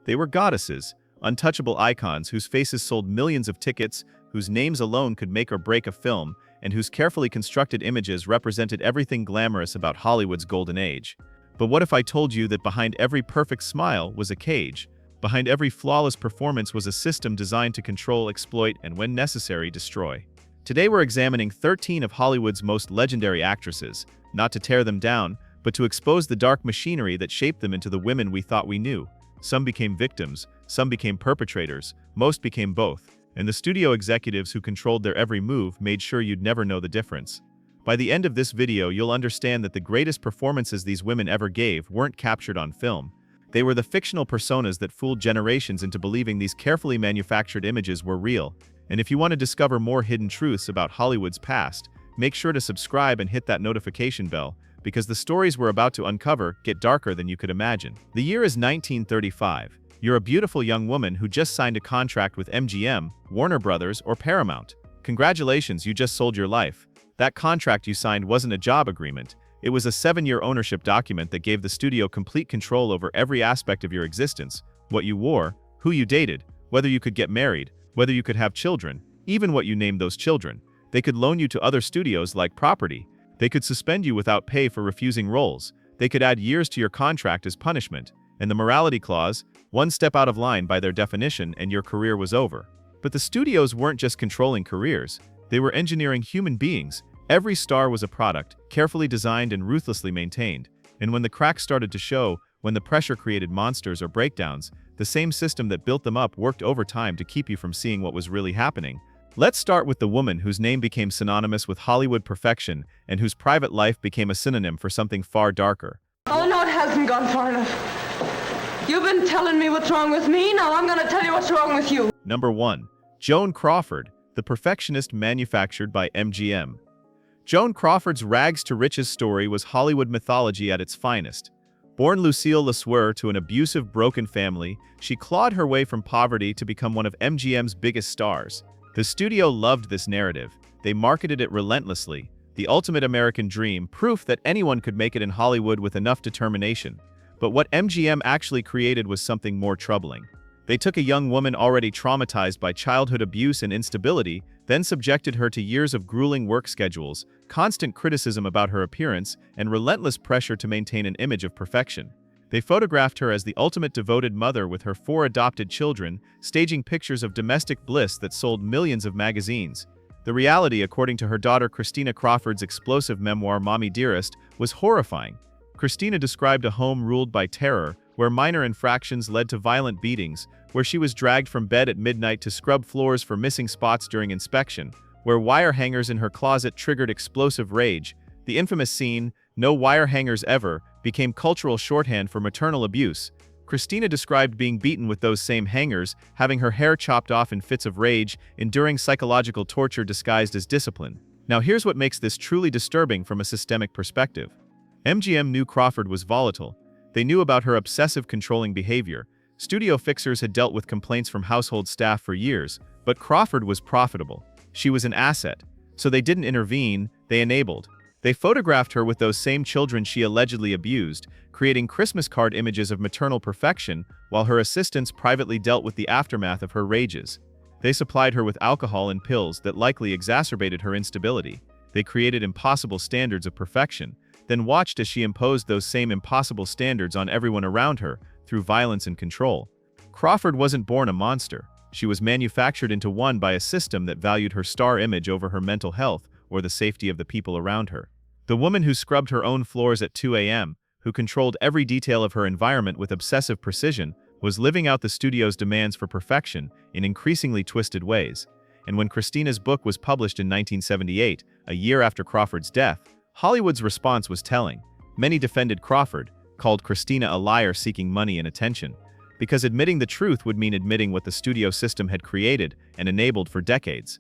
They were goddesses, untouchable icons whose faces sold millions of tickets, whose names alone could make or break a film, and whose carefully constructed images represented everything glamorous about Hollywood's golden age. But what if I told you that behind every perfect smile was a cage? Behind every flawless performance was a system designed to control, exploit, and when necessary, destroy. Today we're examining 13 of Hollywood's most legendary actresses, not to tear them down, but to expose the dark machinery that shaped them into the women we thought we knew. Some became victims, some became perpetrators, most became both, and the studio executives who controlled their every move made sure you'd never know the difference. By the end of this video, you'll understand that the greatest performances these women ever gave weren't captured on film. They were the fictional personas that fooled generations into believing these carefully manufactured images were real. And if you want to discover more hidden truths about Hollywood's past, make sure to subscribe and hit that notification bell, because the stories we're about to uncover get darker than you could imagine. The year is 1935. You're a beautiful young woman who just signed a contract with MGM, Warner Brothers, or Paramount. Congratulations, you just sold your life. That contract you signed wasn't a job agreement. It was a 7-year ownership document that gave the studio complete control over every aspect of your existence: what you wore, who you dated, whether you could get married, whether you could have children, even what you named those children. They could loan you to other studios like property. They could suspend you without pay for refusing roles. They could add years to your contract as punishment. And the morality clause, one step out of line by their definition and your career was over. But the studios weren't just controlling careers. They were engineering human beings. Every star was a product, carefully designed and ruthlessly maintained. And when the cracks started to show, when the pressure created monsters or breakdowns, the same system that built them up worked overtime to keep you from seeing what was really happening. Let's start with the woman whose name became synonymous with Hollywood perfection and whose private life became a synonym for something far darker. Oh, no, it hasn't gone far enough. You've been telling me what's wrong with me, now I'm gonna tell you what's wrong with you. Number 1. Joan Crawford, the perfectionist manufactured by MGM. Joan Crawford's rags-to-riches story was Hollywood mythology at its finest. Born Lucille LeSueur to an abusive, broken family, she clawed her way from poverty to become one of MGM's biggest stars. The studio loved this narrative. They marketed it relentlessly. The ultimate American dream, proof that anyone could make it in Hollywood with enough determination. But what MGM actually created was something more troubling. They took a young woman already traumatized by childhood abuse and instability, then subjected her to years of grueling work schedules, constant criticism about her appearance, and relentless pressure to maintain an image of perfection. They photographed her as the ultimate devoted mother with her 4 adopted children, staging pictures of domestic bliss that sold millions of magazines. The reality, according to her daughter Christina Crawford's explosive memoir Mommy Dearest, was horrifying. Christina described a home ruled by terror, where minor infractions led to violent beatings, where she was dragged from bed at midnight to scrub floors for missing spots during inspection, where wire hangers in her closet triggered explosive rage. The infamous scene, "No wire hangers ever," became cultural shorthand for maternal abuse. Christina described being beaten with those same hangers, having her hair chopped off in fits of rage, enduring psychological torture disguised as discipline. Now here's what makes this truly disturbing from a systemic perspective. MGM knew Crawford was volatile. They knew about her obsessive controlling behavior. Studio fixers had dealt with complaints from household staff for years, but Crawford was profitable. She was an asset. So they didn't intervene, they enabled. They photographed her with those same children she allegedly abused, creating Christmas card images of maternal perfection, while her assistants privately dealt with the aftermath of her rages. They supplied her with alcohol and pills that likely exacerbated her instability. They created impossible standards of perfection, then watched as she imposed those same impossible standards on everyone around her through violence and control. Crawford wasn't born a monster. She was manufactured into one by a system that valued her star image over her mental health or the safety of the people around her. The woman who scrubbed her own floors at 2 a.m., who controlled every detail of her environment with obsessive precision, was living out the studio's demands for perfection in increasingly twisted ways. And when Christina's book was published in 1978, a year after Crawford's death, Hollywood's response was telling. Many defended Crawford, called Christina a liar seeking money and attention, because admitting the truth would mean admitting what the studio system had created and enabled for decades.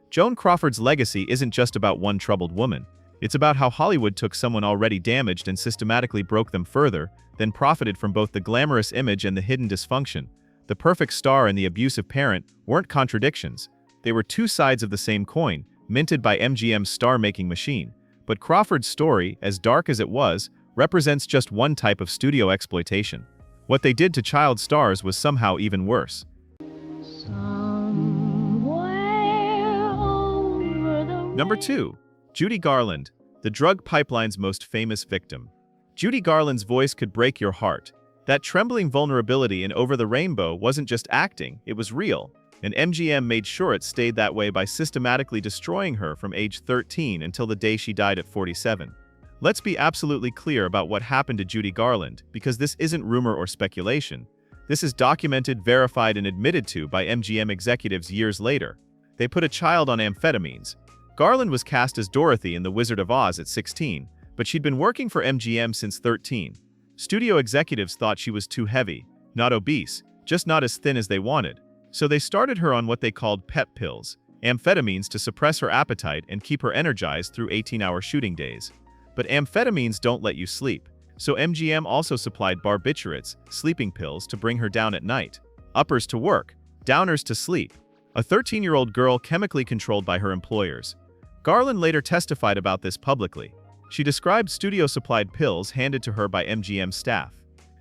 Joan Crawford's legacy isn't just about one troubled woman. It's about how Hollywood took someone already damaged and systematically broke them further, then profited from both the glamorous image and the hidden dysfunction. The perfect star and the abusive parent weren't contradictions. They were two sides of the same coin, minted by MGM's star-making machine. But Crawford's story, as dark as it was, represents just one type of studio exploitation. What they did to child stars was somehow even worse. Number 2. Judy Garland, the drug pipeline's most famous victim. Judy Garland's voice could break your heart. That trembling vulnerability in Over the Rainbow wasn't just acting, it was real, and MGM made sure it stayed that way by systematically destroying her from age 13 until the day she died at 47. Let's be absolutely clear about what happened to Judy Garland, because this isn't rumor or speculation. This is documented, verified, and admitted to by MGM executives years later. They put a child on amphetamines. Garland was cast as Dorothy in The Wizard of Oz at 16, but she'd been working for MGM since 13. Studio executives thought she was too heavy, not obese, just not as thin as they wanted. So they started her on what they called PET pills, amphetamines to suppress her appetite and keep her energized through 18-hour shooting days. But amphetamines don't let you sleep, so MGM also supplied barbiturates, sleeping pills, to bring her down at night. Uppers to work, downers to sleep. A 13-year-old girl chemically controlled by her employers. Garland later testified about this publicly. She described studio-supplied pills handed to her by MGM staff.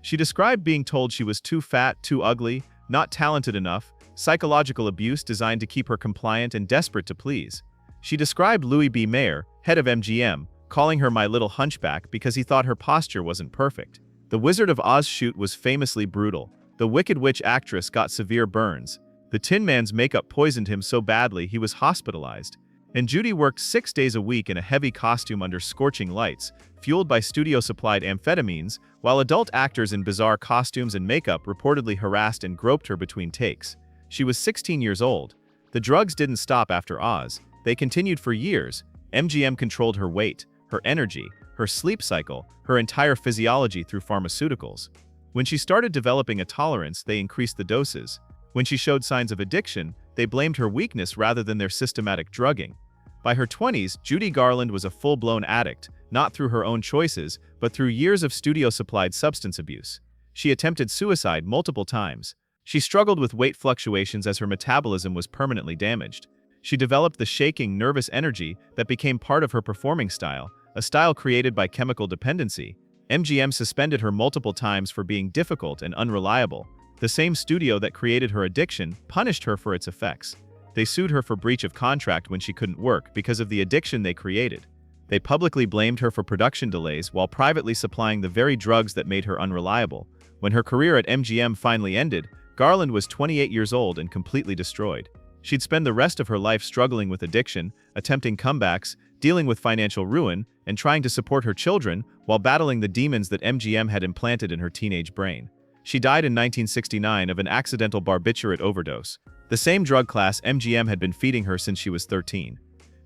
She described being told she was too fat, too ugly, not talented enough, psychological abuse designed to keep her compliant and desperate to please. She described Louis B. Mayer, head of MGM, calling her "my little hunchback" because he thought her posture wasn't perfect. The Wizard of Oz shoot was famously brutal. The Wicked Witch actress got severe burns. The Tin Man's makeup poisoned him so badly he was hospitalized. And Judy worked 6 days a week in a heavy costume under scorching lights, fueled by studio-supplied amphetamines, while adult actors in bizarre costumes and makeup reportedly harassed and groped her between takes. She was 16 years old. The drugs didn't stop after Oz. They continued for years. MGM controlled her weight, her energy, her sleep cycle, her entire physiology through pharmaceuticals. When she started developing a tolerance, they increased the doses. When she showed signs of addiction, they blamed her weakness rather than their systematic drugging. By her 20s, Judy Garland was a full-blown addict, not through her own choices, but through years of studio-supplied substance abuse. She attempted suicide multiple times. She struggled with weight fluctuations as her metabolism was permanently damaged. She developed the shaking, nervous energy that became part of her performing style, a style created by chemical dependency. MGM suspended her multiple times for being difficult and unreliable. The same studio that created her addiction punished her for its effects. They sued her for breach of contract when she couldn't work because of the addiction they created. They publicly blamed her for production delays while privately supplying the very drugs that made her unreliable. When her career at MGM finally ended, Garland was 28 years old and completely destroyed. She'd spend the rest of her life struggling with addiction, attempting comebacks, dealing with financial ruin, and trying to support her children while battling the demons that MGM had implanted in her teenage brain. She died in 1969 of an accidental barbiturate overdose, the same drug class MGM had been feeding her since she was 13.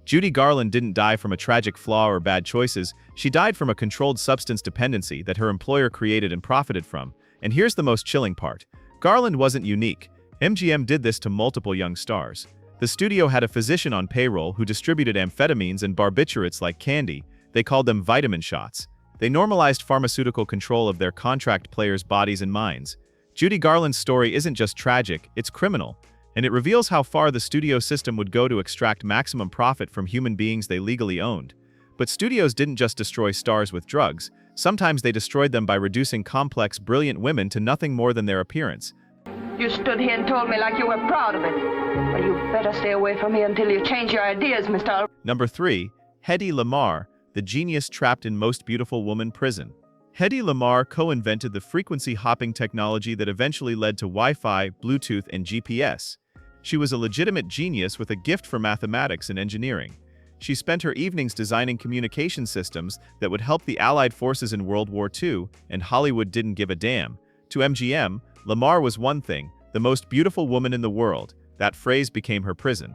Judy Garland didn't die from a tragic flaw or bad choices, she died from a controlled substance dependency that her employer created and profited from. And here's the most chilling part. Garland wasn't unique. MGM did this to multiple young stars. The studio had a physician on payroll who distributed amphetamines and barbiturates like candy. They called them vitamin shots. They normalized pharmaceutical control of their contract players' bodies and minds. Judy Garland's story isn't just tragic, it's criminal, and it reveals how far the studio system would go to extract maximum profit from human beings they legally owned. But studios didn't just destroy stars with drugs. Sometimes they destroyed them by reducing complex, brilliant women to nothing more than their appearance. You stood here and told me like you were proud of it. Well, you better stay away from me until you change your ideas, Mr. Number 3. Hedy Lamarr, the genius trapped in Most Beautiful Woman prison. Hedy Lamarr co-invented the frequency hopping technology that eventually led to Wi-Fi, Bluetooth, and GPS. She was a legitimate genius with a gift for mathematics and engineering. She spent her evenings designing communication systems that would help the Allied forces in World War II, and Hollywood didn't give a damn. To MGM, Lamarr was one thing, the most beautiful woman in the world. That phrase became her prison.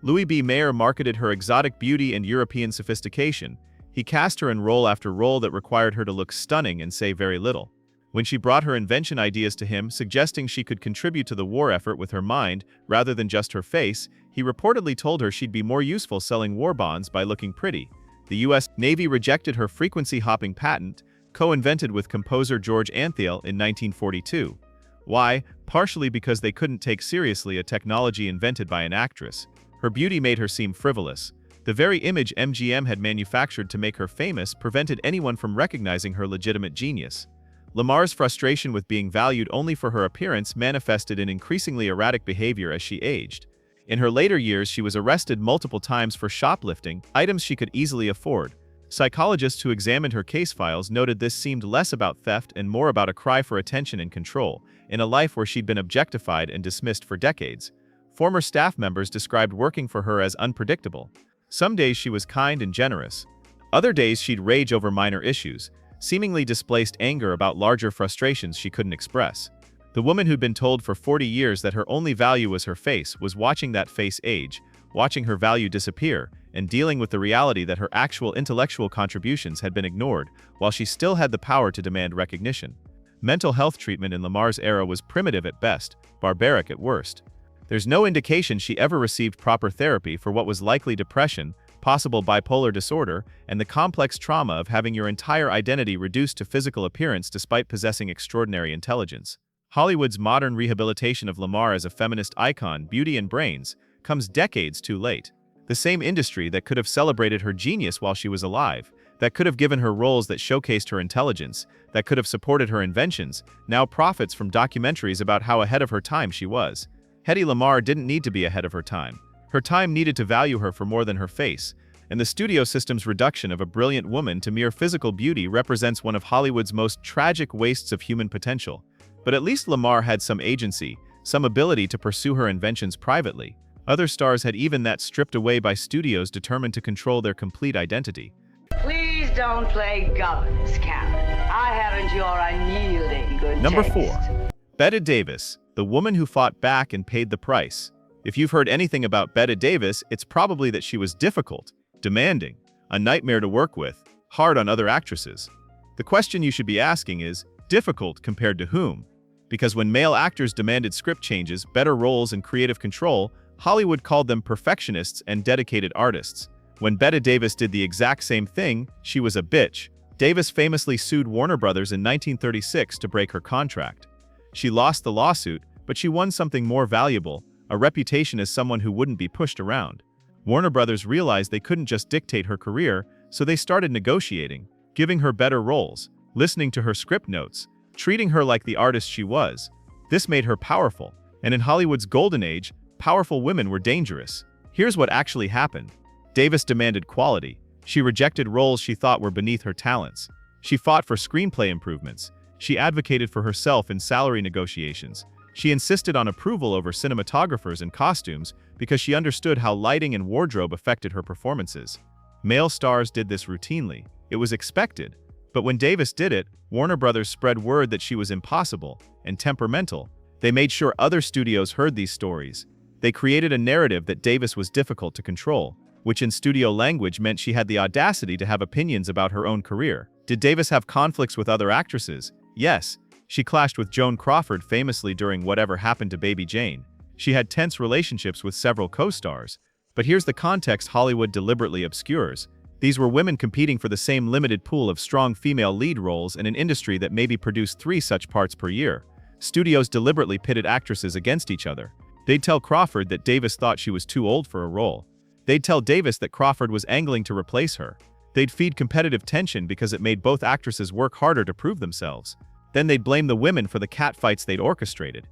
Louis B. Mayer marketed her exotic beauty and European sophistication. He cast her in role after role that required her to look stunning and say very little. When she brought her invention ideas to him, suggesting she could contribute to the war effort with her mind rather than just her face, he reportedly told her she'd be more useful selling war bonds by looking pretty. The U.S. Navy rejected her frequency-hopping patent, co-invented with composer George Antheil in 1942. Why? Partially because they couldn't take seriously a technology invented by an actress. Her beauty made her seem frivolous. The very image MGM had manufactured to make her famous prevented anyone from recognizing her legitimate genius. Lamarr's frustration with being valued only for her appearance manifested in increasingly erratic behavior as she aged. In her later years, she was arrested multiple times for shoplifting items she could easily afford. Psychologists who examined her case files noted this seemed less about theft and more about a cry for attention and control, in a life where she'd been objectified and dismissed for decades. Former staff members described working for her as unpredictable. Some days she was kind and generous. Other days she'd rage over minor issues, seemingly displaced anger about larger frustrations she couldn't express. The woman who'd been told for 40 years that her only value was her face was watching that face age, watching her value disappear, and dealing with the reality that her actual intellectual contributions had been ignored, while she still had the power to demand recognition. Mental health treatment in Lamarr's era was primitive at best, barbaric at worst. There's no indication she ever received proper therapy for what was likely depression, possible bipolar disorder, and the complex trauma of having your entire identity reduced to physical appearance despite possessing extraordinary intelligence. Hollywood's modern rehabilitation of Lamarr as a feminist icon, beauty and brains, comes decades too late. The same industry that could have celebrated her genius while she was alive, that could have given her roles that showcased her intelligence, that could have supported her inventions, now profits from documentaries about how ahead of her time she was. Hedy Lamarr didn't need to be ahead of her time. Her time needed to value her for more than her face, and the studio system's reduction of a brilliant woman to mere physical beauty represents one of Hollywood's most tragic wastes of human potential. But at least Lamarr had some agency, some ability to pursue her inventions privately. Other stars had even that stripped away by studios determined to control their complete identity. Please don't play governess, Karen. I haven't your unyielding good Number taste. 4. Bette Davis, the woman who fought back and paid the price. If you've heard anything about Bette Davis, it's probably that she was difficult, demanding, a nightmare to work with, hard on other actresses. The question you should be asking is, difficult compared to whom? Because when male actors demanded script changes, better roles, and creative control, Hollywood called them perfectionists and dedicated artists. When Bette Davis did the exact same thing, she was a bitch. Davis famously sued Warner Brothers in 1936 to break her contract. She lost the lawsuit, but she won something more valuable, a reputation as someone who wouldn't be pushed around. Warner Brothers realized they couldn't just dictate her career, so they started negotiating, giving her better roles, listening to her script notes, treating her like the artist she was. This made her powerful, and in Hollywood's golden age, powerful women were dangerous. Here's what actually happened. Davis demanded quality. She rejected roles she thought were beneath her talents. She fought for screenplay improvements. She advocated for herself in salary negotiations. She insisted on approval over cinematographers and costumes because she understood how lighting and wardrobe affected her performances. Male stars did this routinely. It was expected. But when Davis did it, Warner Brothers spread word that she was impossible and temperamental. They made sure other studios heard these stories. They created a narrative that Davis was difficult to control, which in studio language meant she had the audacity to have opinions about her own career. Did Davis have conflicts with other actresses? Yes. She clashed with Joan Crawford famously during Whatever Happened to Baby Jane. She had tense relationships with several co-stars. But here's the context Hollywood deliberately obscures. These were women competing for the same limited pool of strong female lead roles in an industry that maybe produced 3 such parts per year. Studios deliberately pitted actresses against each other. They'd tell Crawford that Davis thought she was too old for a role. They'd tell Davis that Crawford was angling to replace her. They'd feed competitive tension because it made both actresses work harder to prove themselves. Then they'd blame the women for the catfights they'd orchestrated.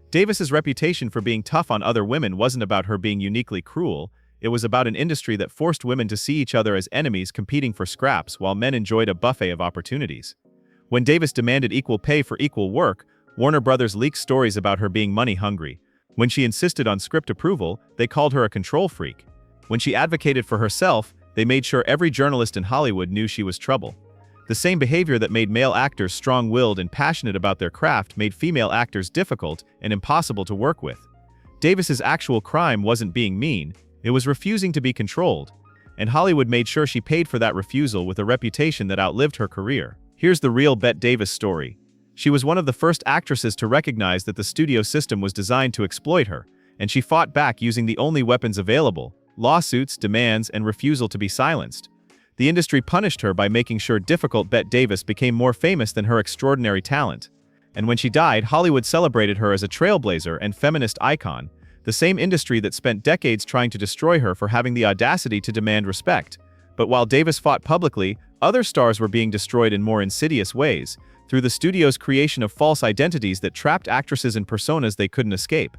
Davis's reputation for being tough on other women wasn't about her being uniquely cruel. It was about an industry that forced women to see each other as enemies competing for scraps while men enjoyed a buffet of opportunities. When Davis demanded equal pay for equal work, Warner Brothers leaked stories about her being money-hungry. When she insisted on script approval, they called her a control freak. When she advocated for herself, they made sure every journalist in Hollywood knew she was trouble. The same behavior that made male actors strong-willed and passionate about their craft made female actors difficult and impossible to work with. Davis's actual crime wasn't being mean, it was refusing to be controlled. And Hollywood made sure she paid for that refusal with a reputation that outlived her career. Here's the real Bette Davis story. She was one of the first actresses to recognize that the studio system was designed to exploit her, and she fought back using the only weapons available: lawsuits, demands, and refusal to be silenced. The industry punished her by making sure difficult Bette Davis became more famous than her extraordinary talent. And when she died, Hollywood celebrated her as a trailblazer and feminist icon, the same industry that spent decades trying to destroy her for having the audacity to demand respect. But while Davis fought publicly, other stars were being destroyed in more insidious ways. through the studio's creation of false identities that trapped actresses in personas they couldn't escape.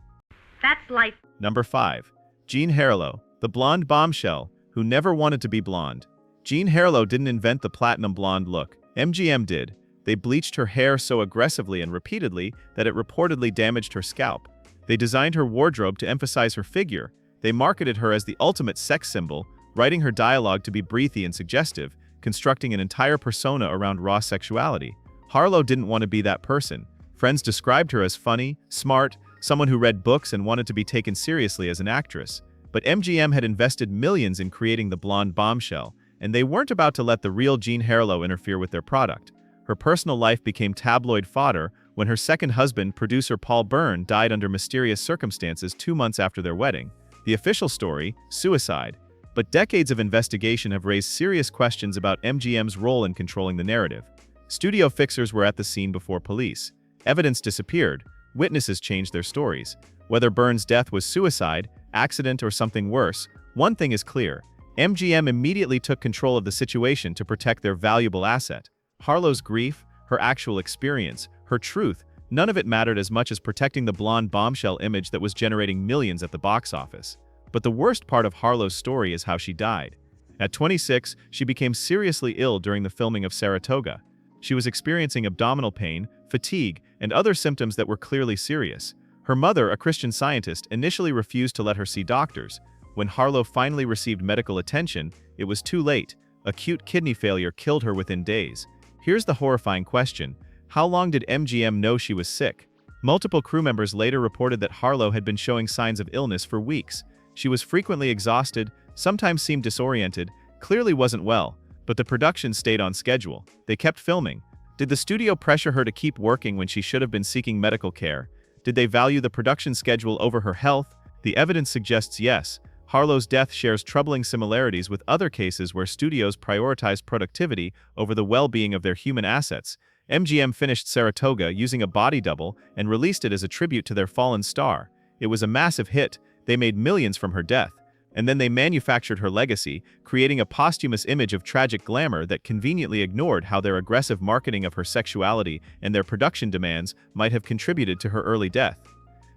That's life. Number 5. Jean Harlow, the blonde bombshell who never wanted to be blonde. Jean Harlow didn't invent the platinum blonde look. MGM did. They bleached her hair so aggressively and repeatedly that it reportedly damaged her scalp. They designed her wardrobe to emphasize her figure. They marketed her as the ultimate sex symbol, writing her dialogue to be breathy and suggestive, constructing an entire persona around raw sexuality. Harlow didn't want to be that person. Friends described her as funny, smart, someone who read books and wanted to be taken seriously as an actress. But MGM had invested millions in creating the blonde bombshell, and they weren't about to let the real Jean Harlow interfere with their product. Her personal life became tabloid fodder when her second husband, producer Paul Byrne, died under mysterious circumstances 2 months after their wedding. The official story, suicide. But decades of investigation have raised serious questions about MGM's role in controlling the narrative. Studio fixers were at the scene before police. Evidence disappeared. Witnesses changed their stories. Whether Byrne's death was suicide, accident, or something worse, one thing is clear. MGM immediately took control of the situation to protect their valuable asset. Harlow's grief, her actual experience, her truth, none of it mattered as much as protecting the blonde bombshell image that was generating millions at the box office. But the worst part of Harlow's story is how she died. At 26, she became seriously ill during the filming of Saratoga. She was experiencing abdominal pain, fatigue, and other symptoms that were clearly serious. Her mother, a Christian Scientist, initially refused to let her see doctors. When Harlow finally received medical attention, it was too late. Acute kidney failure killed her within days. Here's the horrifying question. How long did MGM know she was sick? Multiple crew members later reported that Harlow had been showing signs of illness for weeks. She was frequently exhausted, sometimes seemed disoriented, clearly wasn't well, but the production stayed on schedule. They kept filming. Did the studio pressure her to keep working when she should have been seeking medical care? Did they value the production schedule over her health? The evidence suggests yes. Harlow's death shares troubling similarities with other cases where studios prioritized productivity over the well-being of their human assets. MGM finished Saratoga using a body double and released it as a tribute to their fallen star. It was a massive hit. They made millions from her death. And then they manufactured her legacy, creating a posthumous image of tragic glamour that conveniently ignored how their aggressive marketing of her sexuality and their production demands might have contributed to her early death.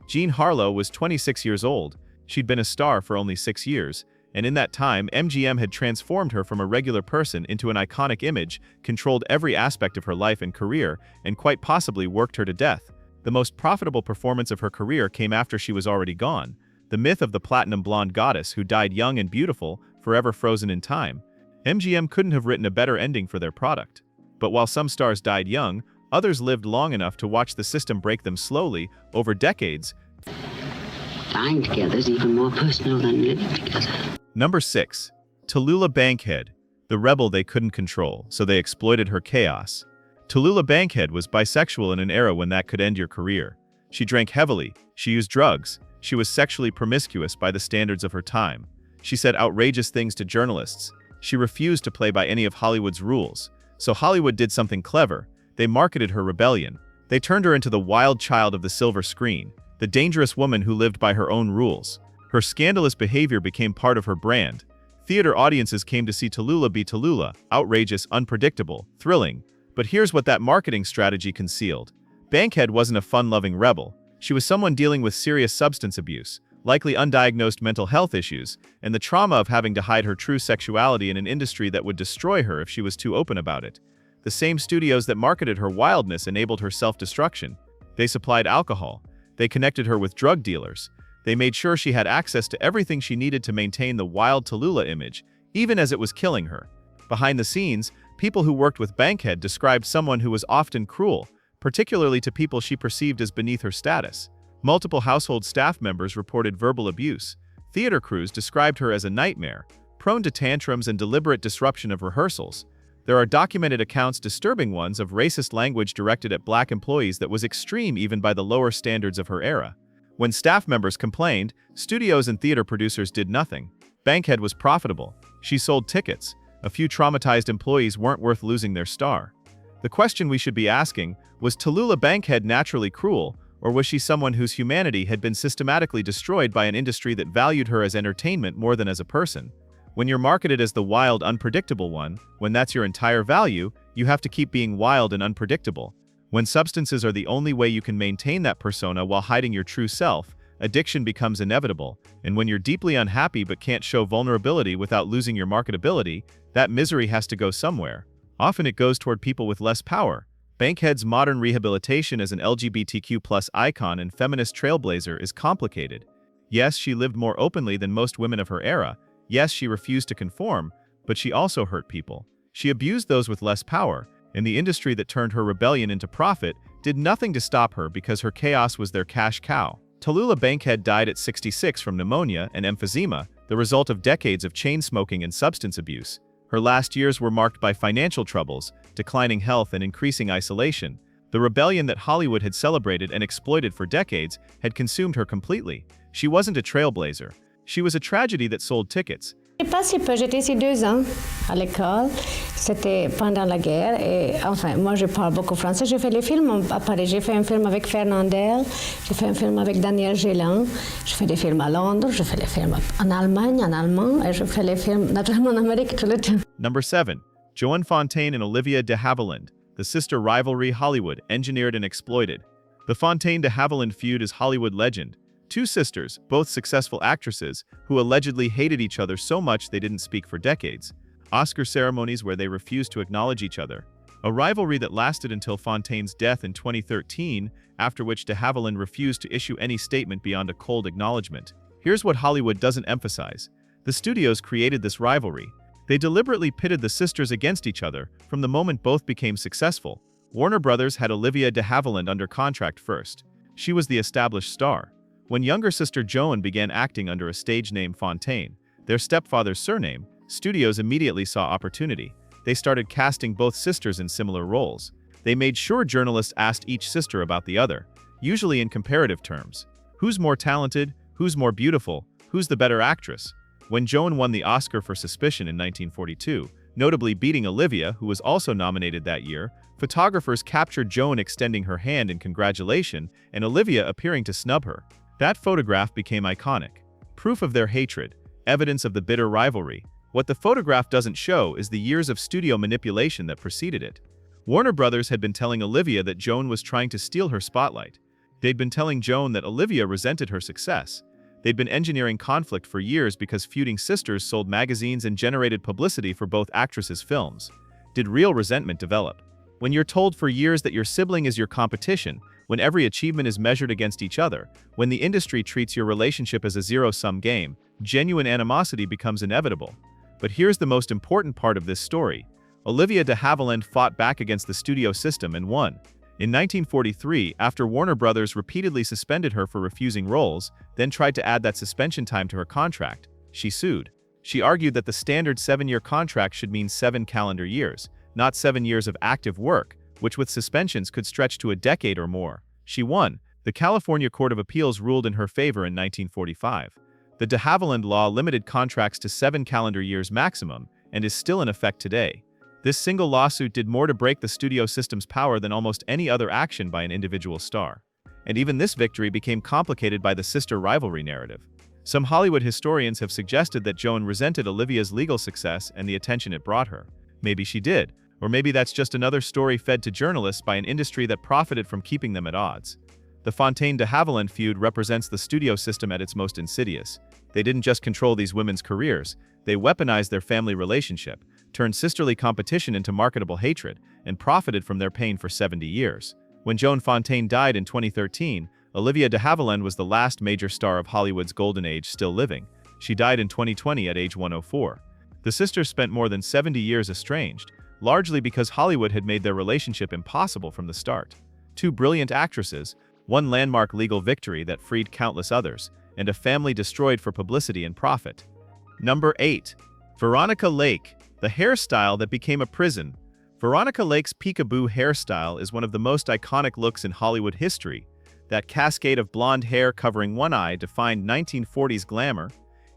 Jean Harlow was 26 years old. She'd been a star for only 6 years, and in that time, MGM had transformed her from a regular person into an iconic image, controlled every aspect of her life and career, and quite possibly worked her to death. The most profitable performance of her career came after she was already gone. The myth of the platinum blonde goddess who died young and beautiful, forever frozen in time. MGM couldn't have written a better ending for their product. But while some stars died young, others lived long enough to watch the system break them slowly, over decades. Dying together is even more personal than living together. Number 6. TALLULAH Bankhead, the rebel they couldn't control, so they exploited her chaos. TALLULAH Bankhead was bisexual in an era when that could end your career. She drank heavily, she used drugs, she was sexually promiscuous by the standards of her time. She said outrageous things to journalists. She refused to play by any of Hollywood's rules. So Hollywood did something clever. They marketed her rebellion. They turned her into the wild child of the silver screen, the dangerous woman who lived by her own rules. Her scandalous behavior became part of her brand. Theater audiences came to see TALLULAH be TALLULAH, outrageous, unpredictable, thrilling. But here's what that marketing strategy concealed. Bankhead wasn't a fun-loving rebel. She was someone dealing with serious substance abuse, likely undiagnosed mental health issues, and the trauma of having to hide her true sexuality in an industry that would destroy her if she was too open about it. The same studios that marketed her wildness enabled her self-destruction. They supplied alcohol. They connected her with drug dealers. They made sure she had access to everything she needed to maintain the wild TALLULAH image, even as it was killing her. Behind the scenes, people who worked with Bankhead described someone who was often cruel, particularly to people she perceived as beneath her status. Multiple household staff members reported verbal abuse. Theater crews described her as a nightmare, prone to tantrums and deliberate disruption of rehearsals. There are documented accounts, disturbing ones, of racist language directed at black employees that was extreme even by the lower standards of her era. When staff members complained, studios and theater producers did nothing. Bankhead was profitable. She sold tickets. A few traumatized employees weren't worth losing their star. The question we should be asking, was TALLULAH Bankhead naturally cruel, or was she someone whose humanity had been systematically destroyed by an industry that valued her as entertainment more than as a person? When you're marketed as the wild, unpredictable one, when that's your entire value, you have to keep being wild and unpredictable. When substances are the only way you can maintain that persona while hiding your true self, addiction becomes inevitable, and when you're deeply unhappy but can't show vulnerability without losing your marketability, that misery has to go somewhere. Often it goes toward people with less power. Bankhead's modern rehabilitation as an LGBTQ+ icon and feminist trailblazer is complicated. Yes, she lived more openly than most women of her era. Yes, she refused to conform, but she also hurt people. She abused those with less power, and the industry that turned her rebellion into profit did nothing to stop her because her chaos was their cash cow. TALLULAH Bankhead died at 66 from pneumonia and emphysema, the result of decades of chain smoking and substance abuse. Her last years were marked by financial troubles, declining health, and increasing isolation. The rebellion that Hollywood had celebrated and exploited for decades had consumed her completely. She wasn't a trailblazer. She was a tragedy that sold tickets. Je sais pas si peu, j'étais ici 2 ans à l'école. C'était pendant la guerre et enfin, moi je parle beaucoup français. J'ai fait les films à Paris. J'ai fait un film avec Fernandel, j'ai fait un film avec Daniel Gélan, j'ai fait des films à Londres, j'ai fait les films en Allemagne, en allemand, et je fais les films naturellement en Amérique tout le temps. Number 7. Joan Fontaine and Olivia de Havilland. The sister rivalry Hollywood engineered and exploited. The Fontaine de Havilland feud is Hollywood legend. Two sisters, both successful actresses, who allegedly hated each other so much they didn't speak for decades. Oscar ceremonies where they refused to acknowledge each other. A rivalry that lasted until Fontaine's death in 2013, after which de Havilland refused to issue any statement beyond a cold acknowledgement. Here's what Hollywood doesn't emphasize. The studios created this rivalry. They deliberately pitted the sisters against each other from the moment both became successful. Warner Brothers had Olivia de Havilland under contract first. She was the established star. When younger sister Joan began acting under a stage name Fontaine, their stepfather's surname, studios immediately saw opportunity. They started casting both sisters in similar roles. They made sure journalists asked each sister about the other, usually in comparative terms. Who's more talented? Who's more beautiful? Who's the better actress? When Joan won the Oscar for Suspicion in 1942, notably beating Olivia, who was also nominated that year, photographers captured Joan extending her hand in congratulation and Olivia appearing to snub her. That photograph became iconic. Proof of their hatred, evidence of the bitter rivalry. What the photograph doesn't show is the years of studio manipulation that preceded it. Warner Brothers had been telling Olivia that Joan was trying to steal her spotlight. They'd been telling Joan that Olivia resented her success. They'd been engineering conflict for years because feuding sisters sold magazines and generated publicity for both actresses' films. Did real resentment develop? When you're told for years that your sibling is your competition, when every achievement is measured against each other, when the industry treats your relationship as a zero-sum game, genuine animosity becomes inevitable. But here's the most important part of this story. Olivia de Havilland fought back against the studio system and won. In 1943, after Warner Brothers repeatedly suspended her for refusing roles, then tried to add that suspension time to her contract, she sued. She argued that the standard 7-year contract should mean 7 calendar years, not 7 years of active work, which with suspensions could stretch to a decade or more. She won. The California Court of Appeals ruled in her favor in 1945. The de Havilland law limited contracts to 7 calendar years maximum and is still in effect today. This single lawsuit did more to break the studio system's power than almost any other action by an individual star. And even this victory became complicated by the sister rivalry narrative. Some Hollywood historians have suggested that Joan resented Olivia's legal success and the attention it brought her. Maybe she did, or maybe that's just another story fed to journalists by an industry that profited from keeping them at odds. The Fontaine de Havilland feud represents the studio system at its most insidious. They didn't just control these women's careers, they weaponized their family relationship, turned sisterly competition into marketable hatred, and profited from their pain for 70 years. When Joan Fontaine died in 2013, Olivia de Havilland was the last major star of Hollywood's golden age still living. She died in 2020 at age 104. The sisters spent more than 70 years estranged, largely because Hollywood had made their relationship impossible from the start. Two brilliant actresses, one landmark legal victory that freed countless others, and a family destroyed for publicity and profit. Number 8. Veronica Lake, the hairstyle that became a prison. Veronica Lake's peekaboo hairstyle is one of the most iconic looks in Hollywood history. That cascade of blonde hair covering one eye defined 1940s glamour.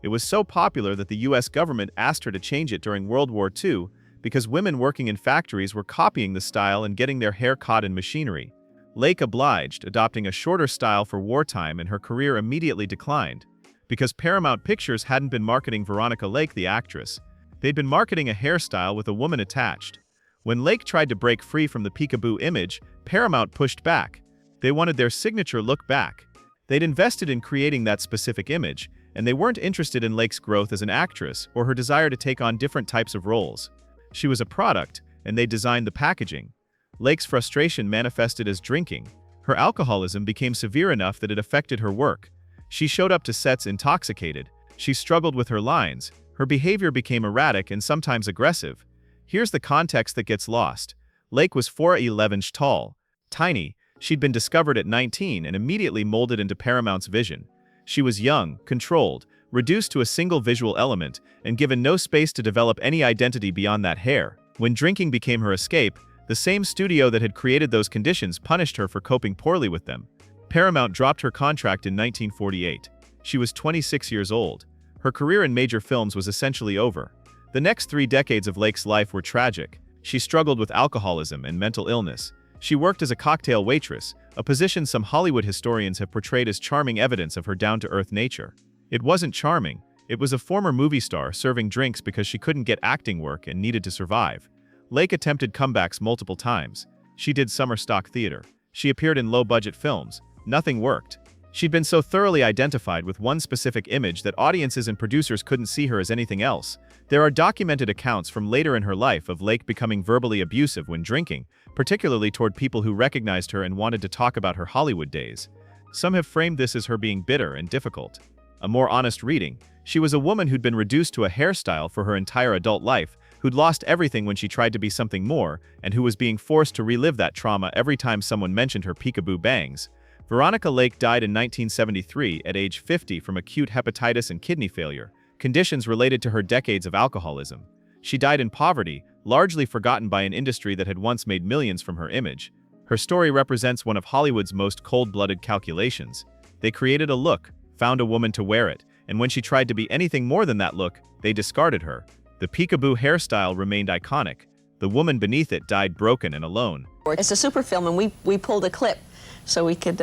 It was so popular that the US government asked her to change it during World War II because women working in factories were copying the style and getting their hair caught in machinery. Lake obliged, adopting a shorter style for wartime, and her career immediately declined. Because Paramount Pictures hadn't been marketing Veronica Lake the actress, they'd been marketing a hairstyle with a woman attached. When Lake tried to break free from the peekaboo image, Paramount pushed back. They wanted their signature look back. They'd invested in creating that specific image, and they weren't interested in Lake's growth as an actress or her desire to take on different types of roles. She was a product, and they designed the packaging. Lake's frustration manifested as drinking. Her alcoholism became severe enough that it affected her work. She showed up to sets intoxicated. She struggled with her lines. Her behavior became erratic and sometimes aggressive. Here's the context that gets lost. Lake was 4'11" tall. Tiny, she'd been discovered at 19 and immediately molded into Paramount's vision. She was young, controlled, reduced to a single visual element, and given no space to develop any identity beyond that hair. When drinking became her escape, the same studio that had created those conditions punished her for coping poorly with them. Paramount dropped her contract in 1948. She was 26 years old. Her career in major films was essentially over. The next 3 decades of Lake's life were tragic. She struggled with alcoholism and mental illness. She worked as a cocktail waitress, a position some Hollywood historians have portrayed as charming evidence of her down-to-earth nature. It wasn't charming. It was a former movie star serving drinks because she couldn't get acting work and needed to survive. Lake attempted comebacks multiple times. She did summer stock theater. She appeared in low-budget films. Nothing worked. She'd been so thoroughly identified with one specific image that audiences and producers couldn't see her as anything else. There are documented accounts from later in her life of Lake becoming verbally abusive when drinking, particularly toward people who recognized her and wanted to talk about her Hollywood days. Some have framed this as her being bitter and difficult. A more honest reading: she was a woman who'd been reduced to a hairstyle for her entire adult life, who'd lost everything when she tried to be something more, and who was being forced to relive that trauma every time someone mentioned her peekaboo bangs. Veronica Lake died in 1973 at age 50 from acute hepatitis and kidney failure, conditions related to her decades of alcoholism. She died in poverty, largely forgotten by an industry that had once made millions from her image. Her story represents one of Hollywood's most cold-blooded calculations. They created a look, found a woman to wear it, and when she tried to be anything more than that look, they discarded her. The peekaboo hairstyle remained iconic. The woman beneath it died broken and alone. It's a super film, and we pulled a clip so we could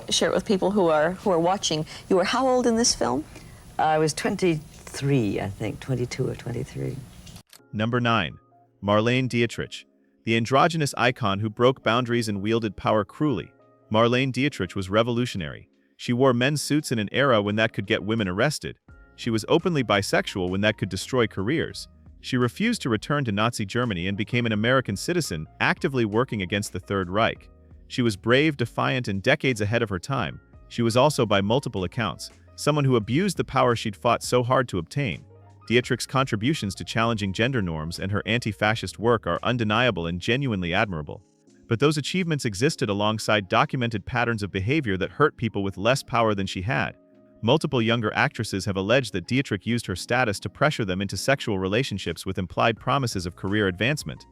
share it with people who are watching. You were how old in this film? I was 23, I think, 22 or 23. Number 9. Marlene Dietrich, the androgynous icon who broke boundaries and wielded power cruelly. Marlene Dietrich was revolutionary. She wore men's suits in an era when that could get women arrested. She was openly bisexual when that could destroy careers. She refused to return to Nazi Germany and became an American citizen, actively working against the Third Reich. She was brave, defiant, and decades ahead of her time. She was also, by multiple accounts, someone who abused the power she'd fought so hard to obtain. Dietrich's contributions to challenging gender norms and her anti-fascist work are undeniable and genuinely admirable. But those achievements existed alongside documented patterns of behavior that hurt people with less power than she had. Multiple younger actresses have alleged that Dietrich used her status to pressure them into sexual relationships with implied promises of career advancement.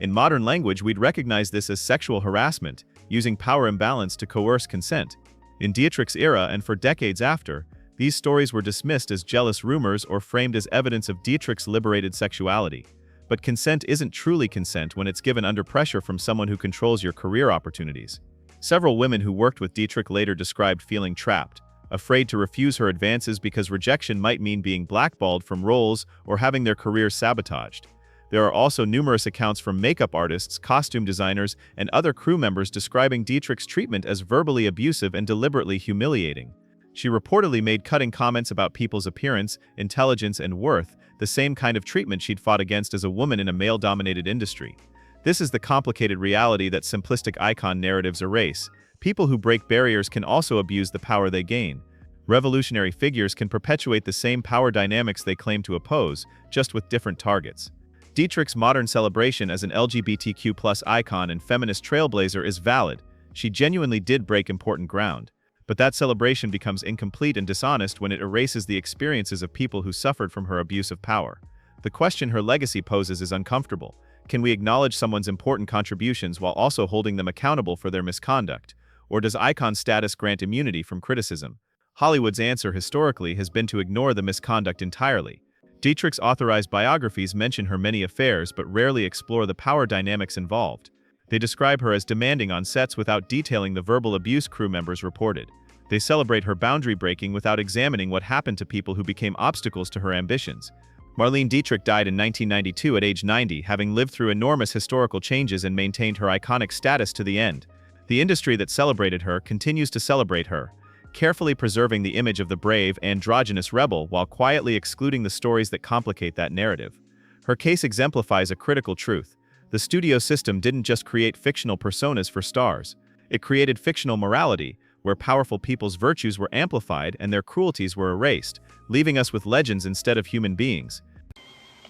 In modern language, we'd recognize this as sexual harassment, using power imbalance to coerce consent. In Dietrich's era and for decades after, these stories were dismissed as jealous rumors or framed as evidence of Dietrich's liberated sexuality. But consent isn't truly consent when it's given under pressure from someone who controls your career opportunities. Several women who worked with Dietrich later described feeling trapped, afraid to refuse her advances because rejection might mean being blackballed from roles or having their careers sabotaged. There are also numerous accounts from makeup artists, costume designers, and other crew members describing Dietrich's treatment as verbally abusive and deliberately humiliating. She reportedly made cutting comments about people's appearance, intelligence, and worth, the same kind of treatment she'd fought against as a woman in a male-dominated industry. This is the complicated reality that simplistic icon narratives erase. People who break barriers can also abuse the power they gain. Revolutionary figures can perpetuate the same power dynamics they claim to oppose, just with different targets. Dietrich's modern celebration as an LGBTQ+ icon and feminist trailblazer is valid. She genuinely did break important ground. But that celebration becomes incomplete and dishonest when it erases the experiences of people who suffered from her abuse of power. The question her legacy poses is uncomfortable. Can we acknowledge someone's important contributions while also holding them accountable for their misconduct? Or does icon status grant immunity from criticism? Hollywood's answer historically has been to ignore the misconduct entirely. Dietrich's authorized biographies mention her many affairs but rarely explore the power dynamics involved. They describe her as demanding on sets without detailing the verbal abuse crew members reported. They celebrate her boundary breaking without examining what happened to people who became obstacles to her ambitions. Marlene Dietrich died in 1992 at age 90, having lived through enormous historical changes and maintained her iconic status to the end. The industry that celebrated her continues to celebrate her, carefully preserving the image of the brave, androgynous rebel while quietly excluding the stories that complicate that narrative. Her case exemplifies a critical truth. The studio system didn't just create fictional personas for stars. It created fictional morality, where powerful people's virtues were amplified and their cruelties were erased, leaving us with legends instead of human beings.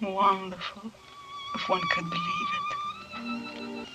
Wonderful, if one could believe it.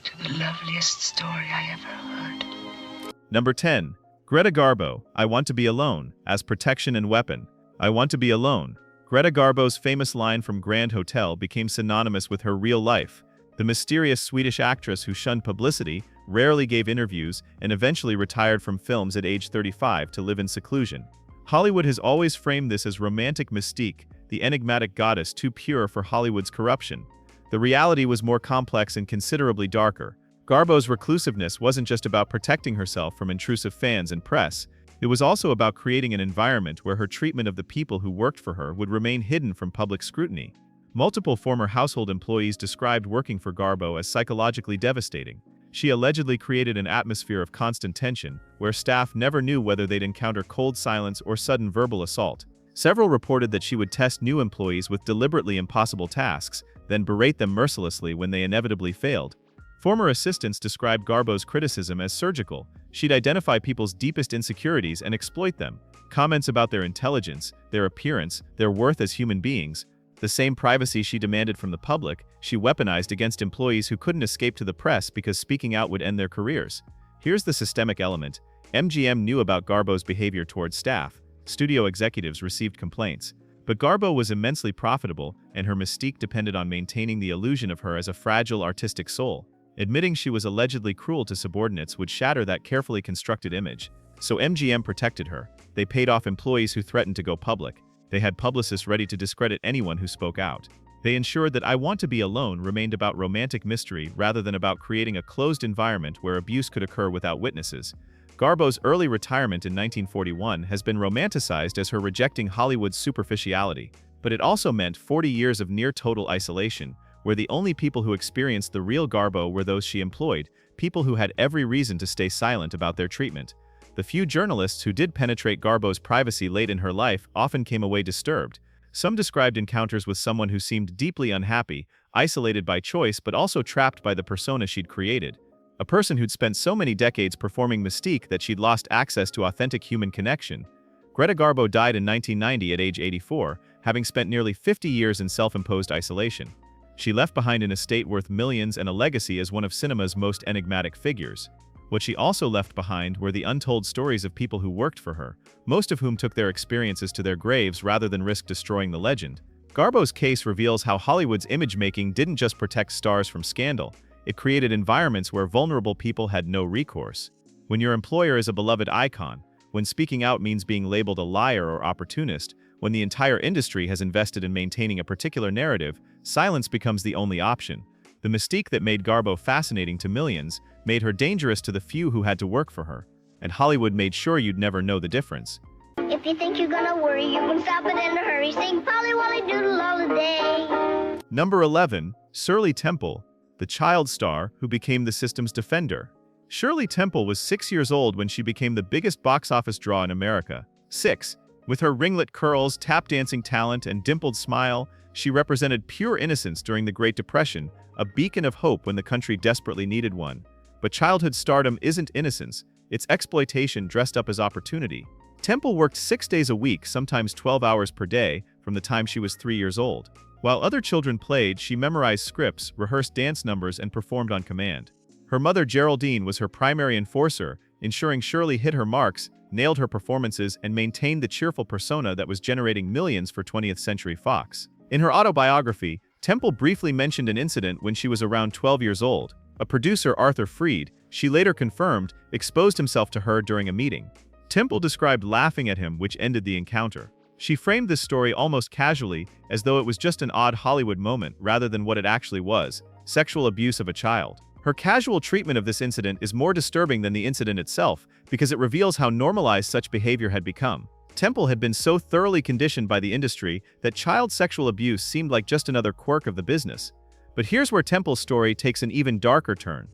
To the loveliest story I ever heard. Number 10. Greta Garbo, I Want to Be Alone, as Protection and Weapon. I want to be alone. Greta Garbo's famous line from Grand Hotel became synonymous with her real life. The mysterious Swedish actress who shunned publicity, rarely gave interviews, and eventually retired from films at age 35 to live in seclusion. Hollywood has always framed this as romantic mystique, the enigmatic goddess too pure for Hollywood's corruption. The reality was more complex and considerably darker. Garbo's reclusiveness wasn't just about protecting herself from intrusive fans and press. It was also about creating an environment where her treatment of the people who worked for her would remain hidden from public scrutiny. Multiple former household employees described working for Garbo as psychologically devastating. She allegedly created an atmosphere of constant tension, where staff never knew whether they'd encounter cold silence or sudden verbal assault. Several reported that she would test new employees with deliberately impossible tasks, then berate them mercilessly when they inevitably failed. Former assistants described Garbo's criticism as surgical. She'd identify people's deepest insecurities and exploit them. Comments about their intelligence, their appearance, their worth as human beings, the same privacy she demanded from the public, she weaponized against employees who couldn't escape to the press because speaking out would end their careers. Here's the systemic element. MGM knew about Garbo's behavior towards staff. Studio executives received complaints. But Garbo was immensely profitable, and her mystique depended on maintaining the illusion of her as a fragile artistic soul. Admitting she was allegedly cruel to subordinates would shatter that carefully constructed image. So MGM protected her. They paid off employees who threatened to go public. They had publicists ready to discredit anyone who spoke out. They ensured that I Want to Be Alone remained about romantic mystery rather than about creating a closed environment where abuse could occur without witnesses. Garbo's early retirement in 1941 has been romanticized as her rejecting Hollywood's superficiality, but it also meant 40 years of near-total isolation, where the only people who experienced the real Garbo were those she employed, people who had every reason to stay silent about their treatment. The few journalists who did penetrate Garbo's privacy late in her life often came away disturbed. Some described encounters with someone who seemed deeply unhappy, isolated by choice but also trapped by the persona she'd created. A person who'd spent so many decades performing mystique that she'd lost access to authentic human connection. Greta Garbo died in 1990 at age 84, having spent nearly 50 years in self-imposed isolation. She left behind an estate worth millions and a legacy as one of cinema's most enigmatic figures. What she also left behind were the untold stories of people who worked for her, most of whom took their experiences to their graves rather than risk destroying the legend. Garbo's case reveals how Hollywood's image-making didn't just protect stars from scandal, it created environments where vulnerable people had no recourse. When your employer is a beloved icon, when speaking out means being labeled a liar or opportunist, when the entire industry has invested in maintaining a particular narrative, silence becomes the only option. The mystique that made Garbo fascinating to millions made her dangerous to the few who had to work for her, and Hollywood made sure you'd never know the difference. If you think you're gonna worry, you can stop it in a hurry. Sing Polly Wolly Doodle all the day. Number 11. Shirley Temple, the child star who became the system's defender. Shirley Temple was 6 years old when she became the biggest box office draw in America. 6. With her ringlet curls, tap-dancing talent, and dimpled smile, she represented pure innocence during the Great Depression, a beacon of hope when the country desperately needed one. But childhood stardom isn't innocence, it's exploitation dressed up as opportunity. Temple worked 6 days a week, sometimes 12 hours per day, from the time she was 3 years old. While other children played, she memorized scripts, rehearsed dance numbers, and performed on command. Her mother Geraldine was her primary enforcer, ensuring Shirley hit her marks, nailed her performances, and maintained the cheerful persona that was generating millions for 20th Century Fox. In her autobiography, Temple briefly mentioned an incident when she was around 12 years old. A producer, Arthur Freed, she later confirmed, exposed himself to her during a meeting. Temple described laughing at him, which ended the encounter. She framed this story almost casually, as though it was just an odd Hollywood moment rather than what it actually was, sexual abuse of a child. Her casual treatment of this incident is more disturbing than the incident itself because it reveals how normalized such behavior had become. Temple had been so thoroughly conditioned by the industry that child sexual abuse seemed like just another quirk of the business. But here's where Temple's story takes an even darker turn.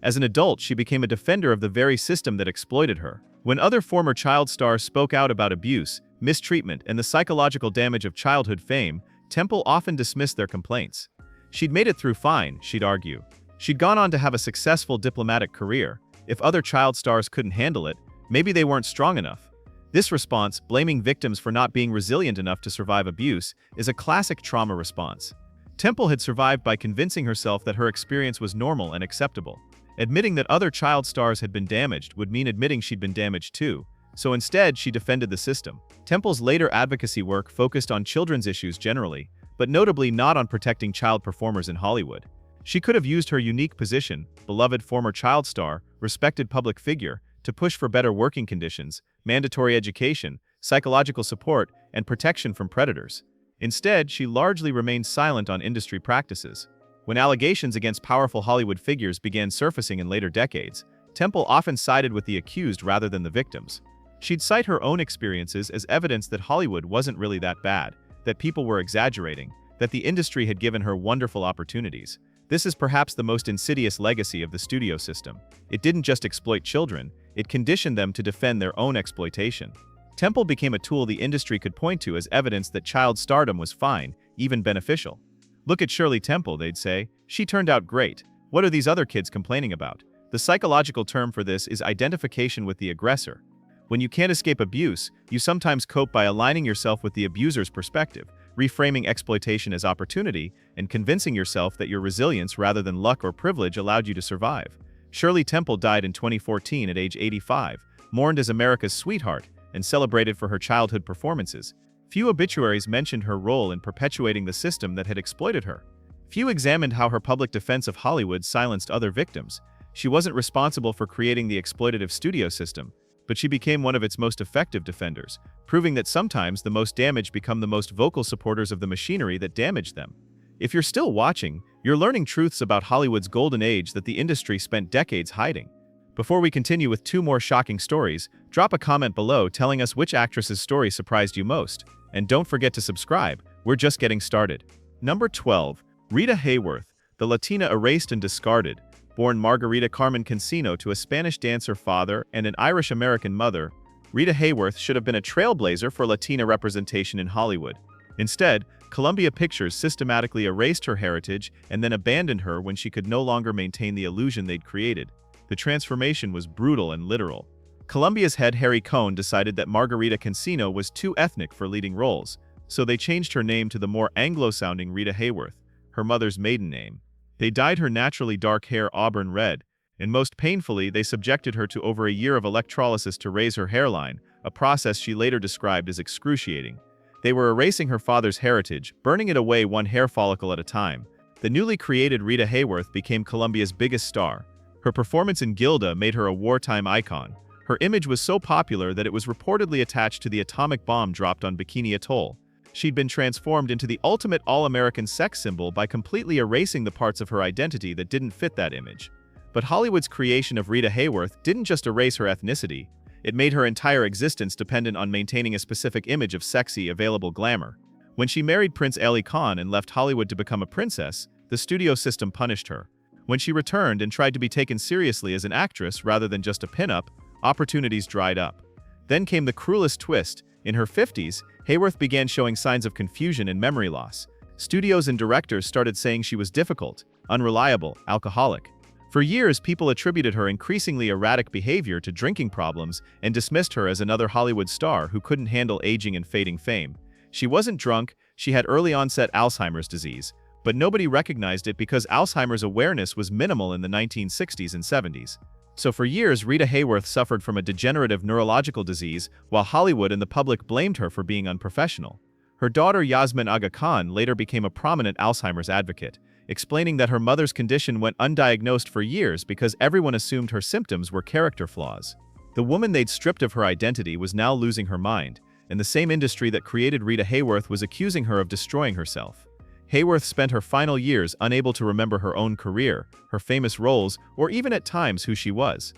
As an adult, she became a defender of the very system that exploited her. When other former child stars spoke out about abuse, mistreatment, and the psychological damage of childhood fame, Temple often dismissed their complaints. She'd made it through fine, she'd argue. She'd gone on to have a successful diplomatic career. If other child stars couldn't handle it, maybe they weren't strong enough. This response, blaming victims for not being resilient enough to survive abuse, is a classic trauma response. Temple had survived by convincing herself that her experience was normal and acceptable. Admitting that other child stars had been damaged would mean admitting she'd been damaged too, so instead she defended the system. Temple's later advocacy work focused on children's issues generally, but notably not on protecting child performers in Hollywood. She could have used her unique position, beloved former child star, respected public figure, to push for better working conditions, mandatory education, psychological support, and protection from predators. Instead, she largely remained silent on industry practices. When allegations against powerful Hollywood figures began surfacing in later decades, Temple often sided with the accused rather than the victims. She'd cite her own experiences as evidence that Hollywood wasn't really that bad, that people were exaggerating, that the industry had given her wonderful opportunities. This is perhaps the most insidious legacy of the studio system. It didn't just exploit children, it conditioned them to defend their own exploitation. Temple became a tool the industry could point to as evidence that child stardom was fine, even beneficial. Look at Shirley Temple, they'd say. She turned out great. What are these other kids complaining about? The psychological term for this is identification with the aggressor. When you can't escape abuse, you sometimes cope by aligning yourself with the abuser's perspective, reframing exploitation as opportunity, and convincing yourself that your resilience rather than luck or privilege allowed you to survive. Shirley Temple died in 2014 at age 85, mourned as America's sweetheart, and celebrated for her childhood performances. Few obituaries mentioned her role in perpetuating the system that had exploited her. Few examined how her public defense of Hollywood silenced other victims. She wasn't responsible for creating the exploitative studio system, but she became one of its most effective defenders, proving that sometimes the most damaged become the most vocal supporters of the machinery that damaged them. If you're still watching, you're learning truths about Hollywood's golden age that the industry spent decades hiding. Before we continue with 2 more shocking stories, drop a comment below telling us which actress's story surprised you most. And don't forget to subscribe, we're just getting started. Number 12. Rita Hayworth, the Latina erased and discarded. Born Margarita Carmen Cancino to a Spanish dancer father and an Irish-American mother, Rita Hayworth should have been a trailblazer for Latina representation in Hollywood. Instead, Columbia Pictures systematically erased her heritage and then abandoned her when she could no longer maintain the illusion they'd created. The transformation was brutal and literal. Columbia's head Harry Cohn decided that Margarita Cancino was too ethnic for leading roles, so they changed her name to the more Anglo-sounding Rita Hayworth, her mother's maiden name. They dyed her naturally dark hair auburn red, and most painfully, they subjected her to over a year of electrolysis to raise her hairline, a process she later described as excruciating. They were erasing her father's heritage, burning it away one hair follicle at a time. The newly created Rita Hayworth became Columbia's biggest star. Her performance in Gilda made her a wartime icon. Her image was so popular that it was reportedly attached to the atomic bomb dropped on Bikini Atoll. She'd been transformed into the ultimate all-American sex symbol by completely erasing the parts of her identity that didn't fit that image. But Hollywood's creation of Rita Hayworth didn't just erase her ethnicity, it made her entire existence dependent on maintaining a specific image of sexy, available glamour. When she married Prince Ali Khan and left Hollywood to become a princess, the studio system punished her. When she returned and tried to be taken seriously as an actress rather than just a pinup, opportunities dried up. Then came the cruelest twist. In her 50s, Hayworth began showing signs of confusion and memory loss. Studios and directors started saying she was difficult, unreliable, alcoholic. For years, people attributed her increasingly erratic behavior to drinking problems and dismissed her as another Hollywood star who couldn't handle aging and fading fame. She wasn't drunk, she had early-onset Alzheimer's disease, but nobody recognized it because Alzheimer's awareness was minimal in the 1960s and 70s. So for years, Rita Hayworth suffered from a degenerative neurological disease, while Hollywood and the public blamed her for being unprofessional. Her daughter Yasmin Aga Khan later became a prominent Alzheimer's advocate, explaining that her mother's condition went undiagnosed for years because everyone assumed her symptoms were character flaws. The woman they'd stripped of her identity was now losing her mind, and the same industry that created Rita Hayworth was accusing her of destroying herself. Hayworth spent her final years unable to remember her own career, her famous roles, or even at times who she was.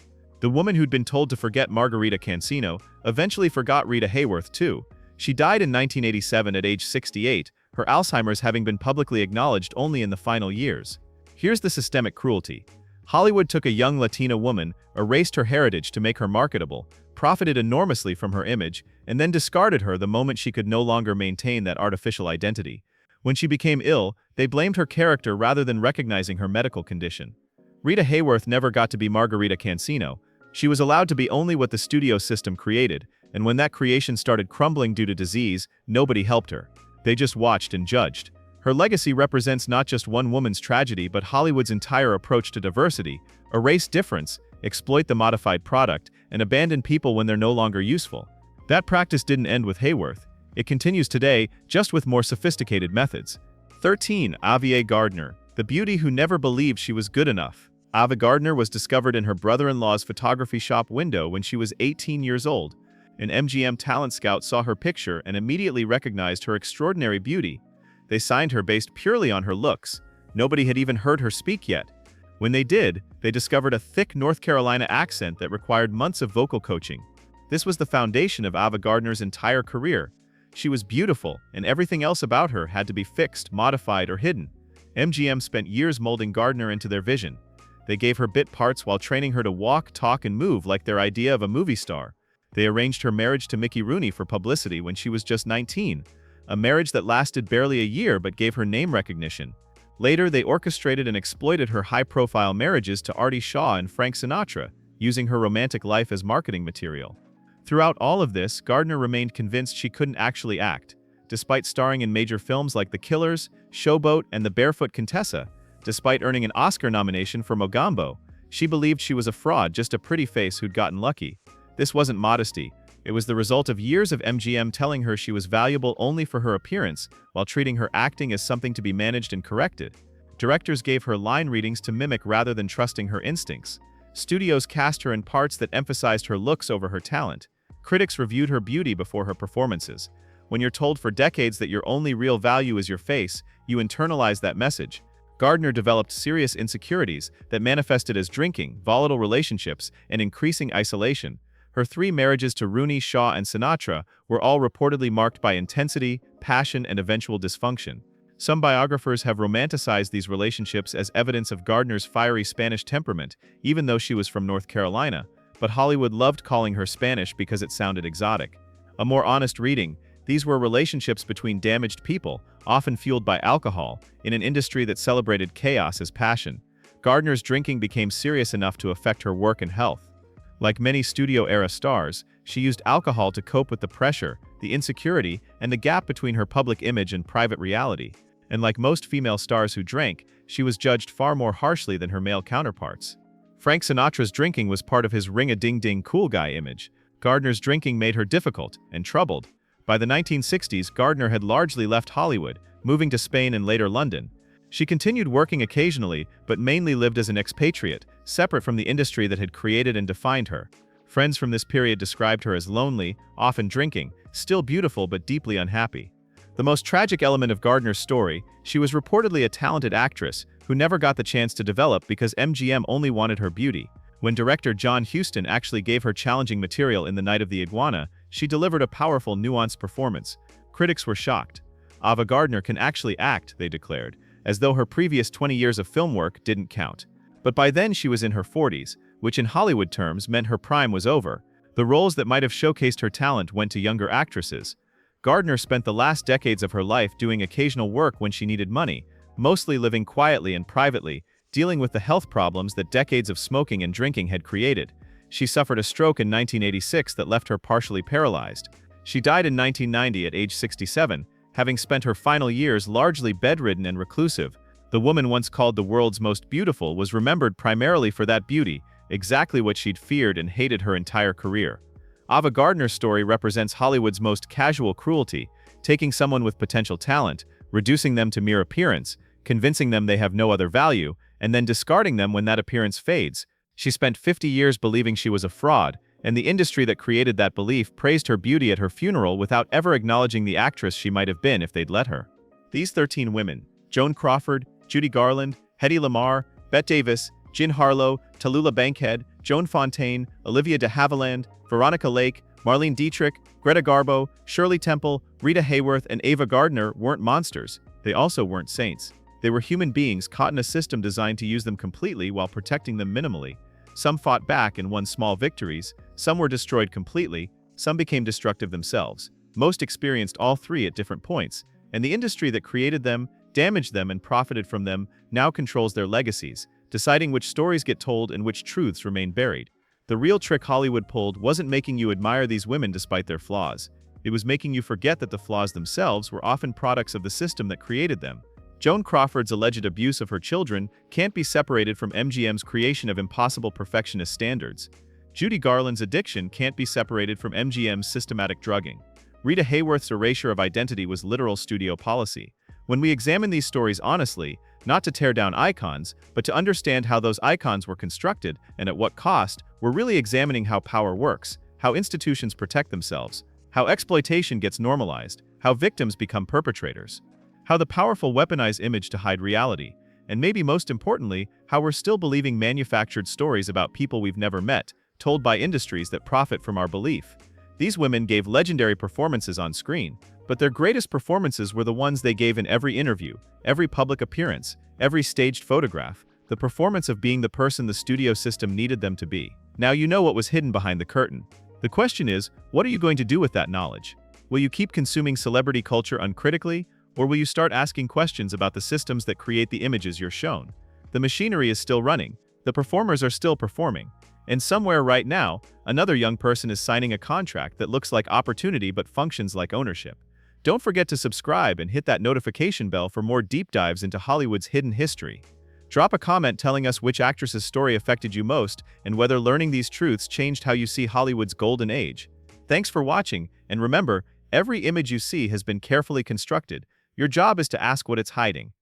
The woman who'd been told to forget Margarita Cancino eventually forgot Rita Hayworth too. She died in 1987 at age 68, her Alzheimer's having been publicly acknowledged only in the final years. Here's the systemic cruelty. Hollywood took a young Latina woman, erased her heritage to make her marketable, profited enormously from her image, and then discarded her the moment she could no longer maintain that artificial identity. When she became ill, they blamed her character rather than recognizing her medical condition. Rita Hayworth never got to be Margarita Cancino. She was allowed to be only what the studio system created, and when that creation started crumbling due to disease, nobody helped her. They just watched and judged. Her legacy represents not just one woman's tragedy but Hollywood's entire approach to diversity: erase difference, exploit the modified product, and abandon people when they're no longer useful. That practice didn't end with Hayworth. It continues today, just with more sophisticated methods. 13. Ava Gardner, the beauty who never believed she was good enough. Ava Gardner was discovered in her brother-in-law's photography shop window when she was 18 years old. An MGM talent scout saw her picture and immediately recognized her extraordinary beauty. They signed her based purely on her looks. Nobody had even heard her speak yet. When they did, they discovered a thick North Carolina accent that required months of vocal coaching. This was the foundation of Ava Gardner's entire career. She was beautiful, and everything else about her had to be fixed, modified, or hidden. MGM spent years molding Gardner into their vision. They gave her bit parts while training her to walk, talk, and move like their idea of a movie star. They arranged her marriage to Mickey Rooney for publicity when she was just 19, a marriage that lasted barely a year but gave her name recognition. Later, they orchestrated and exploited her high-profile marriages to Artie Shaw and Frank Sinatra, using her romantic life as marketing material. Throughout all of this, Gardner remained convinced she couldn't actually act. Despite starring in major films like The Killers, Showboat, and The Barefoot Contessa, despite earning an Oscar nomination for Mogambo, she believed she was a fraud, just a pretty face who'd gotten lucky. This wasn't modesty. It was the result of years of MGM telling her she was valuable only for her appearance, while treating her acting as something to be managed and corrected. Directors gave her line readings to mimic rather than trusting her instincts. Studios cast her in parts that emphasized her looks over her talent. Critics reviewed her beauty before her performances. When you're told for decades that your only real value is your face, you internalize that message. Gardner developed serious insecurities that manifested as drinking, volatile relationships, and increasing isolation. Her 3 marriages to Rooney, Shaw, and Sinatra were all reportedly marked by intensity, passion, and eventual dysfunction. Some biographers have romanticized these relationships as evidence of Gardner's fiery Spanish temperament, even though she was from North Carolina, but Hollywood loved calling her Spanish because it sounded exotic. A more honest reading: these were relationships between damaged people, often fueled by alcohol, in an industry that celebrated chaos as passion. Gardner's drinking became serious enough to affect her work and health. Like many studio-era stars, she used alcohol to cope with the pressure, the insecurity, and the gap between her public image and private reality. And like most female stars who drank, she was judged far more harshly than her male counterparts. Frank Sinatra's drinking was part of his ring-a-ding-ding cool guy image. Gardner's drinking made her difficult and troubled. By the 1960s, Gardner had largely left Hollywood, moving to Spain and later London. She continued working occasionally, but mainly lived as an expatriate, separate from the industry that had created and defined her. Friends from this period described her as lonely, often drinking, still beautiful but deeply unhappy. The most tragic element of Gardner's story: she was reportedly a talented actress who never got the chance to develop because MGM only wanted her beauty. When director John Huston actually gave her challenging material in The Night of the Iguana, she delivered a powerful, nuanced performance. Critics were shocked. Ava Gardner can actually act, they declared, as though her previous 20 years of film work didn't count. But by then she was in her 40s, which in Hollywood terms meant her prime was over. The roles that might have showcased her talent went to younger actresses. Gardner spent the last decades of her life doing occasional work when she needed money, mostly living quietly and privately, dealing with the health problems that decades of smoking and drinking had created. She suffered a stroke in 1986 that left her partially paralyzed. She died in 1990 at age 67, having spent her final years largely bedridden and reclusive. The woman once called the world's most beautiful was remembered primarily for that beauty, exactly what she'd feared and hated her entire career. Ava Gardner's story represents Hollywood's most casual cruelty, taking someone with potential talent, reducing them to mere appearance, convincing them they have no other value, and then discarding them when that appearance fades. She spent 50 years believing she was a fraud, and the industry that created that belief praised her beauty at her funeral without ever acknowledging the actress she might have been if they'd let her. These 13 women: Joan Crawford, Judy Garland, Hedy Lamarr, Bette Davis, Jean Harlow, TALLULAH, BANKHEAD, Joan Fontaine, Olivia de Havilland, Veronica Lake, Marlene Dietrich, Greta Garbo, Shirley Temple, Rita Hayworth, and Ava Gardner weren't monsters. They also weren't saints. They were human beings caught in a system designed to use them completely while protecting them minimally. Some fought back and won small victories, some were destroyed completely, some became destructive themselves. Most experienced all three at different points, and the industry that created them, damaged them, and profited from them now controls their legacies, deciding which stories get told and which truths remain buried. The real trick Hollywood pulled wasn't making you admire these women despite their flaws. It was making you forget that the flaws themselves were often products of the system that created them. Joan Crawford's alleged abuse of her children can't be separated from MGM's creation of impossible perfectionist standards. Judy Garland's addiction can't be separated from MGM's systematic drugging. Rita Hayworth's erasure of identity was literal studio policy. When we examine these stories honestly, not to tear down icons, but to understand how those icons were constructed and at what cost, we're really examining how power works, how institutions protect themselves, how exploitation gets normalized, how victims become perpetrators, how the powerful weaponize image to hide reality, and maybe most importantly, how we're still believing manufactured stories about people we've never met, told by industries that profit from our belief. These women gave legendary performances on screen, but their greatest performances were the ones they gave in every interview, every public appearance, every staged photograph, the performance of being the person the studio system needed them to be. Now you know what was hidden behind the curtain. The question is, what are you going to do with that knowledge? Will you keep consuming celebrity culture uncritically, or will you start asking questions about the systems that create the images you're shown? The machinery is still running, the performers are still performing, and somewhere right now, another young person is signing a contract that looks like opportunity but functions like ownership. Don't forget to subscribe and hit that notification bell for more deep dives into Hollywood's hidden history. Drop a comment telling us which actress's story affected you most and whether learning these truths changed how you see Hollywood's golden age. Thanks for watching, and remember, every image you see has been carefully constructed. Your job is to ask what it's hiding.